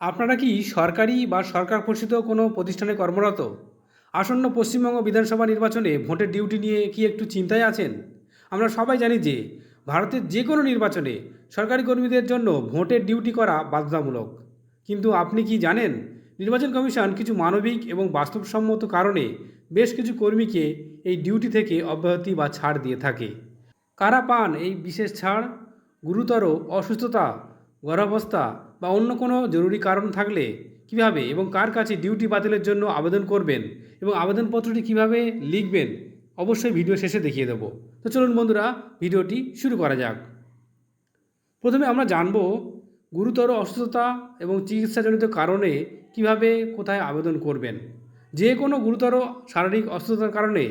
আপনারা কি সরকারি বা সরকার পোষিত কোনো প্রতিষ্ঠানে কর্মরত? আসন্ন পশ্চিমবঙ্গ বিধানসভা নির্বাচনে ভোটের ডিউটি নিয়ে কি একটু চিন্তায় আছেন? আমরা সবাই জানি যে ভারতের যে কোনো নির্বাচনে সরকারি কর্মীদের জন্য ভোটের ডিউটি করা বাধ্যতামূলক। কিন্তু আপনি কি জানেন নির্বাচন কমিশন কিছু মানবিক এবং বাস্তবসম্মত কারণে বেশ কিছু কর্মীকে এই ডিউটি থেকে অব্যাহতি বা ছাড় দিয়ে থাকে। কারা পান এই বিশেষ ছাড়? গুরুতর অসুস্থতা, গর্ভাবস্থা বা অন্য কোনো জরুরি কারণ থাকলে কিভাবে এবং কার কাছে ডিউটি বাতিলের জন্য আবেদন করবেন এবং আবেদনপত্রটি কিভাবে লিখবেন অবশ্যই ভিডিও শেষে দেখিয়ে দেবো। তো চলুন বন্ধুরা, ভিডিওটি শুরু করা যাক। প্রথমে আমরা জানব গুরুতর অসুস্থতা এবং চিকিৎসাজনিত কারণে কিভাবে কোথায় আবেদন করবেন। যে কোনো গুরুতর শারীরিক অসুস্থতার কারণে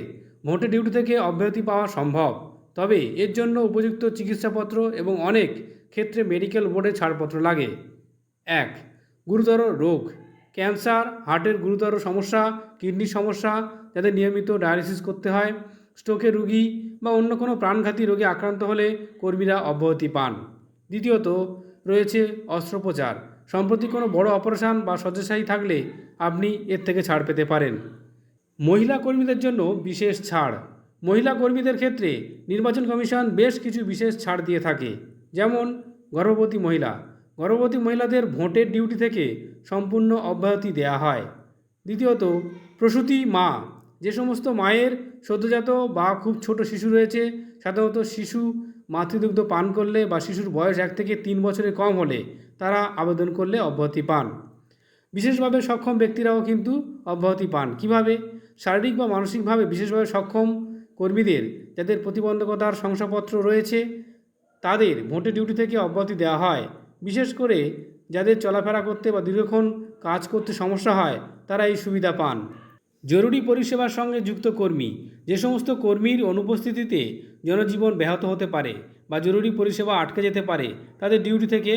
ভোটের ডিউটি থেকে অব্যাহতি পাওয়া সম্ভব, তবে এর জন্য উপযুক্ত চিকিৎসাপত্র এবং অনেক ক্ষেত্রে মেডিকেল বোর্ডের ছাড়পত্র লাগে। 1. গুরুতর রোগ, ক্যান্সার, হার্টের গুরুতর সমস্যা, কিডনির সমস্যা যাদের নিয়মিত ডায়ালিসিস করতে হয়, স্ট্রোকের রোগী বা অন্য কোনো প্রাণঘাতী রোগে আক্রান্ত হলে কর্মীরা অব্যাহতি পান। দ্বিতীয়ত রয়েছে অস্ত্রোপচার। সম্প্রতি কোনো বড় অপারেশন বা শয্যাশায়ী থাকলে আপনি এর থেকে ছাড় পেতে পারেন। মহিলা কর্মীদের জন্য বিশেষ ছাড়। মহিলা কর্মীদের ক্ষেত্রে নির্বাচন কমিশন বেশ কিছু বিশেষ ছাড় দিয়ে থাকে, যেমন গর্ভবতী মহিলা। গর্ভবতী মহিলাদের ভোটের ডিউটি থেকে সম্পূর্ণ অব্যাহতি দেয়া হয়। দ্বিতীয়ত প্রসূতি মা। যে সমস্ত মায়ের সদ্যজাত বা খুব ছোট শিশু রয়েছে, সাধারণত শিশু মাতৃদুগ্ধ পান করলে বা শিশুর বয়স 1 থেকে 3 বছরের কম হলে তারা আবেদন করলে অব্যাহতি পান। বিশেষভাবে সক্ষম ব্যক্তিরাও কিন্তু অব্যাহতি পান। কিভাবে? শারীরিক বা মানসিকভাবে বিশেষভাবে সক্ষম কর্মীদের যাদের প্রতিবন্ধকতার শংসাপত্র রয়েছে তাদের ভোটের ডিউটি থেকে অব্যাহতি দেওয়া হয়। বিশেষ করে যাদের চলাফেরা করতে বা দীর্ঘক্ষণ কাজ করতে সমস্যা হয় তারা এই সুবিধা পান। জরুরি পরিষেবার সঙ্গে যুক্ত কর্মী। যে সমস্ত কর্মীর অনুপস্থিতিতে জনজীবন ব্যাহত হতে পারে বা জরুরি পরিষেবা আটকে যেতে পারে তাদের ডিউটি থেকে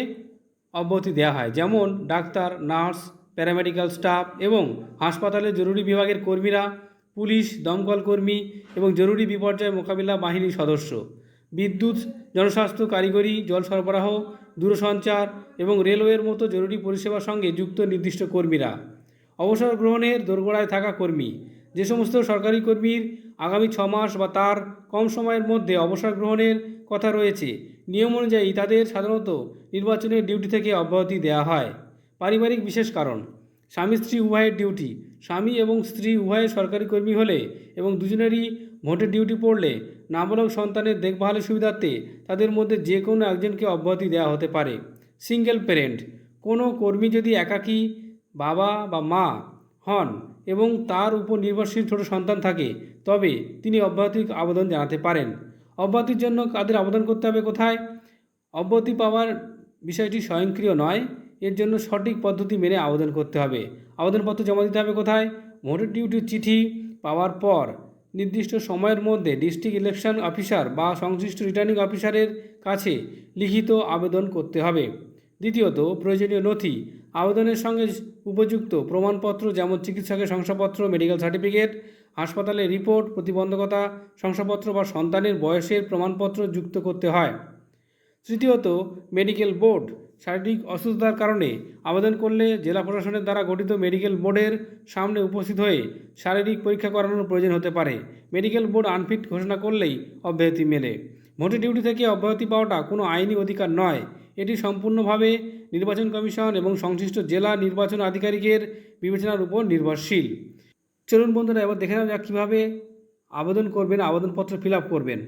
অব্যাহতি দেওয়া হয়, যেমন ডাক্তার, নার্স, প্যারামেডিক্যাল স্টাফ এবং হাসপাতালের জরুরি বিভাগের কর্মীরা, পুলিশ, দমকল কর্মী এবং জরুরি বিপর্যয় মোকাবিলা বাহিনীর সদস্য, বিদ্যুৎ, জনস্বাস্থ্য, কারিগরি, জল সরবরাহ, দূরসঞ্চার এবং রেলওয়ের মতো জরুরি পরিষেবার সঙ্গে যুক্ত নির্দিষ্ট কর্মীরা। অবসর গ্রহণের দোরগোড়ায় থাকা কর্মী। যে সমস্ত সরকারি কর্মীর আগামী 6 মাস বা তার কম সময়ের মধ্যে অবসর গ্রহণের কথা রয়েছে, নিয়ম অনুযায়ী তাদের সাধারণত নির্বাচনের ডিউটি থেকে অব্যাহতি দেওয়া হয়। পারিবারিক বিশেষ কারণ। স্বামী স্ত্রী উভয়ের ডিউটি। স্বামী এবং স্ত্রী উভয়ে সরকারি কর্মী হলে এবং দুজনেরই ভোটের ডিউটি পড়লে নাবালক সন্তানের দেখভালের সুবিধার্থে তাদের মধ্যে যে কোনো একজনকে অব্যাহতি দেওয়া হতে পারে। Single parent. কোনো কর্মী যদি একাকী বাবা বা মা হন এবং তার উপর নির্ভরশীল ছোট সন্তান থাকে তবে তিনি অব্যাহতির আবেদন জানাতে পারেন। অব্যাহতির জন্য কাদের আবেদন করতে হবে কোথায়? অব্যাহতি পাওয়ার বিষয়টি স্বয়ংক্রিয় নয়, এর জন্য সঠিক পদ্ধতি মেনে আবেদন করতে হবে। আবেদনপত্র জমা দিতে হবে কোথায়? ভোটের ডিউটির চিঠি পাওয়ার পর নির্দিষ্ট সময়ের মধ্যে ডিস্ট্রিক্ট ইলেকশন অফিসার বা সংশ্লিষ্ট রিটার্নিং অফিসারের কাছে লিখিত আবেদন করতে হবে। দ্বিতীয়ত প্রয়োজনীয় নথি। আবেদনের সঙ্গে উপযুক্ত প্রমাণপত্র যেমন চিকিৎসকের শংসাপত্র, মেডিকেল সার্টিফিকেট, হাসপাতালের রিপোর্ট, প্রতিবন্ধকতা শংসাপত্র বা সন্তানের বয়সের প্রমাণপত্র যুক্ত করতে হয়। তৃতীয়ত মেডিকেল বোর্ড। শারীরিক অসুস্থতার কারণে আবেদন করলে জেলা প্রশাসনের দ্বারা গঠিত মেডিকেল বোর্ডের সামনে উপস্থিত হয়ে শারীরিক পরীক্ষা করানোর প্রয়োজন হতে পারে। মেডিকেল বোর্ড আনফিট ঘোষণা করলেই অব্যাহতি মেলে। ভোটের ডিউটি থেকে অব্যাহতি পাওয়াটা কোনো আইনি অধিকার নয়, এটি সম্পূর্ণভাবে নির্বাচন কমিশন এবং সংশ্লিষ্ট জেলা নির্বাচন আধিকারিকের বিবেচনার উপর নির্ভরশীল। চলুন বন্ধুরা, এবার দেখে নেওয়া যাক কীভাবে আবেদন করবেন, আবেদনপত্র ফিল আপ করবেন।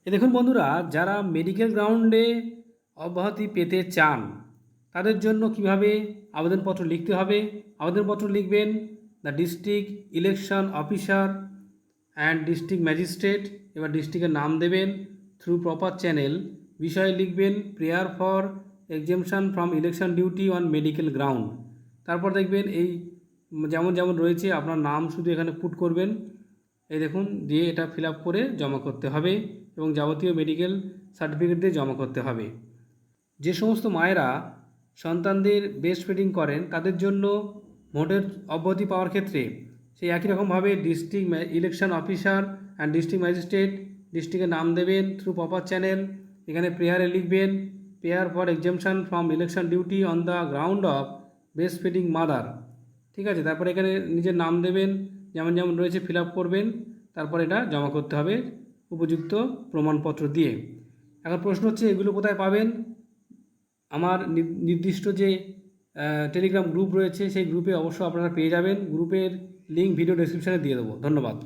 দেখুন বন্ধুরা, যারা মেডিকেল গ্রাউন্ডে অব্যাহতি পেতে চান তাদের জন্য কিভাবে আবেদনপত্র লিখতে হবে। আবেদনপত্র লিখবেন the district election officer and district magistrate. এবার ডিস্ট্রিক্টের নাম দেবেন থ্রু প্রপার চ্যানেল। বিষয়ে লিখবেন prayer for exemption from election duty on medical ground. তারপর দেখবেন এই যেমন যেমন রয়েছে আপনার নাম শুধু এখানে পুট করবেন, এই দেখুন, দিয়ে এটা ফিল আপ করে জমা করতে হবে এবং যাবতীয় মেডিকেল সার্টিফিকেট দিয়ে জমা করতে হবে। যে সমস্ত মায়েরা সন্তানদের ব্রেস্ট ফিডিং করেন তাদের জন্য ভোটের অব্যাহতি পাওয়ার ক্ষেত্রে সেই একই রকমভাবে district election officer and district magistrate, ডিস্ট্রিক্টের নাম দেবেন থ্রু প্রপার চ্যানেল। এখানে প্রেয়ারে লিখবেন pair for exemption from election duty on the ground of breast feeding mother. ঠিক আছে, তারপরে এখানে নিজের নাম দেবেন, যেমন যেমন রয়েছে ফিল আপ করবেন, তারপর এটা জমা করতে হবে উপযুক্ত প্রমাণপত্র দিয়ে। এখন প্রশ্ন হচ্ছে এগুলো কোথায় পাবেন? আমার নির্দিষ্ট যে টেলিগ্রাম গ্রুপ রয়েছে সেই গ্রুপে অবশ্য আপনারা পেয়ে যাবেন। গ্রুপের লিঙ্ক ভিডিও ডেসক্রিপশানে দিয়ে দেবো। ধন্যবাদ।